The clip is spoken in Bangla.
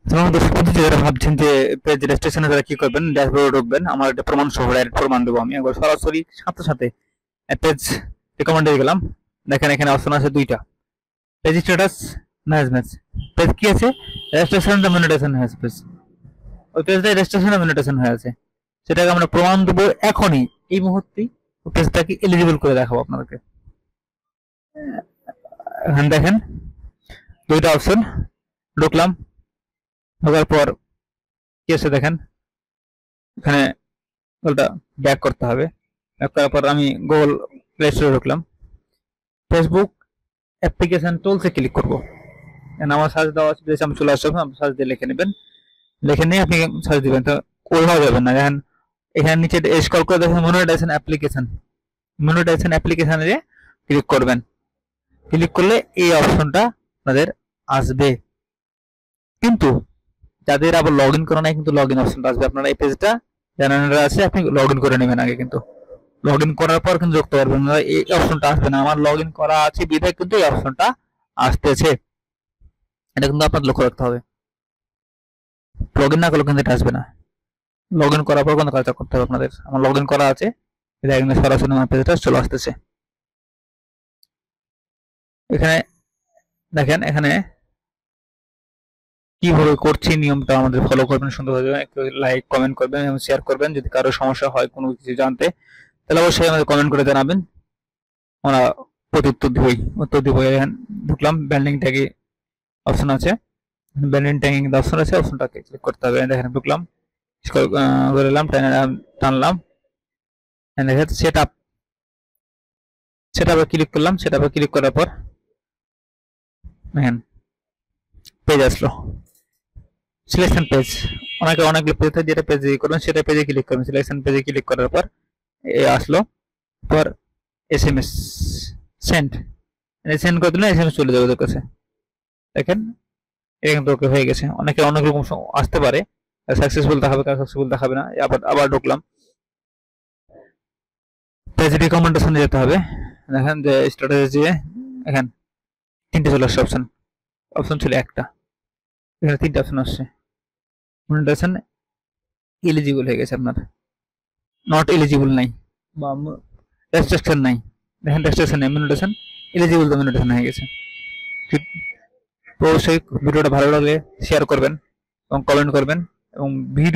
যেমন দর্শক বন্ধু যারা ভাবছেন যে পেজ রেজিস্ট্রেশনে তারা কি করবেন, ড্যাশবোর্ডে ঢুকবেন। আমার একটা প্রমাণ সহ ডাইরেক্ট প্রমাণ দেবো আমি একবার সরাসরি সাথে সাথে পেজ রিকমেন্ডে গেলাম। দেখেন এখানে অপশন আছে দুইটা, পেজ স্ট্যাটাস ম্যানেজমেন্ট। পেজ কি আছে? রেজিস্ট্রেশন মনিটাইজেশন হয়েছে পেজ, ওই পেজটা রেজিস্ট্রেশন মনিটাইজেশন হয়ে আছে, সেটাকে আমরা প্রমাণ দেবো এখনই এই মুহূর্তেই। ওই পেজটাকে এলিজিবল করে দেখাবো আপনাদেরকে। এখানে দেখেন দুইটা অপশন, ঢুকলাম, ঢোকার পর কি আছে দেখেন এখানে ওটা ব্যাক করতে হবে। ব্যাক করার পর আমি গুগল প্লে স্টোরে ঢুকলাম, ফেসবুক অ্যাপ্লিকেশন টুলসে ক্লিক করব। আমার সার্চ দেওয়া আছে, আমি চলে আসবো, সার্চ দিয়ে লিখে নেবেন, লিখে নিয়ে আপনি সার্চ দিবেন। তো ওইভাবে যাবেন না, দেখেন এখানে নিচে স্ক্রল করে দেখেন মনিটাইজেশন অ্যাপ্লিকেশন, মনিটাইজেশন অ্যাপ্লিকেশনে ক্লিক করবেন। ক্লিক করলে এই অপশনটা আপনাদের আসবে, কিন্তু যাদের আবার লগ ইন করা নাই কিন্তু লগ ইন অপশনটা আসবে। আপনারা এই পেজটা জানানোর আছে, আপনি লগ ইন করে নেবেন আগে, কিন্তু লগ ইন করার পর কিন্তু যুক্ত পারবেন না, এই অপশনটা আসবে না। আমার লগ ইন করা আছে বিধায় কিন্তু এই অপশনটা আসতেছে, এটা কিন্তু আপনার লক্ষ্য রাখতে হবে। লগ ইন না করলে কিন্তু এটা আসবে না, লগ ইন করার পর কিন্তু কাজটা করতে হবে আপনাদের। আমার লগ ইন করা আছে, এটা কিন্তু সরাসরি আমার পেজটা চলে আসতেছে। এখানে দেখেন এখানে কিভাবে করছি নিয়মটা আমাদের ফলো করবেন সুন্দরভাবে, একটু লাইক কমেন্ট করবেন এবং শেয়ার করবেন। যদি কারো সমস্যা হয় কোনো কিছু জানতে, তাহলে অবশ্যই আমাদের কমেন্ট করে জানাবেন, আমরা প্রত্যুত্তর দিবই, উত্তর দিব। এখানে ঢুকলাম, ব্যান্ডিং ট্যাগে অপশন আছে, ব্যান্ডিং ট্যাগিং অপশন আছে, অপশনটাকে ক্লিক করতে হবে। দেখেন ঢুকলাম, স্ক্রল করে এলাম, টানলাম, দেখেন সেট আপ, সেট আপে ক্লিক করলাম। সেট আপে ক্লিক করার পর দেখেন পেজ আসলো, সিলেকশন পেজ। অনেকগুলো পেজ থাকে, যেটা পেজে করবেন সেটা পেজে ক্লিক করবেন। সিলেকশন পেজে ক্লিক করার পর এ আসলো, পর এসএমএস সেন্ড, সেন্ড করে দিলে এসএমএস চলে যাবে ওদের কাছে। দেখেন এটা কিন্তু ওকে হয়ে গেছে। অনেক রকম আসতে পারে, সাকসেসফুল দেখাবে, কার সাকসেসফুল দেখাবে না। আবার ঢুকলাম, পেজ রিকমেন্ডেশনে যেতে হবে। দেখেন যে স্ট্র্যাটেজি, এখানে তিনটে চলে আসছে অপশন, অপশন ছিল একটা, এখানে তিনটে অপশন আসছে। মনিটাইজেশন এলিজিবল হয়ে গেছে, আপনার নট এলিজিবল নাই বা রেস্ট্রিকশন নাই। দেখেন রেস্ট্রিকশন নেই, মনিটাইজেশন এলিজিবল, তো মনিটাইজেশন হয়ে গেছে। ঠিক, তো অবশ্যই ভিডিওটা ভালো লাগলে শেয়ার করবেন এবং কমেন্ট করবেন এবং ভিডিও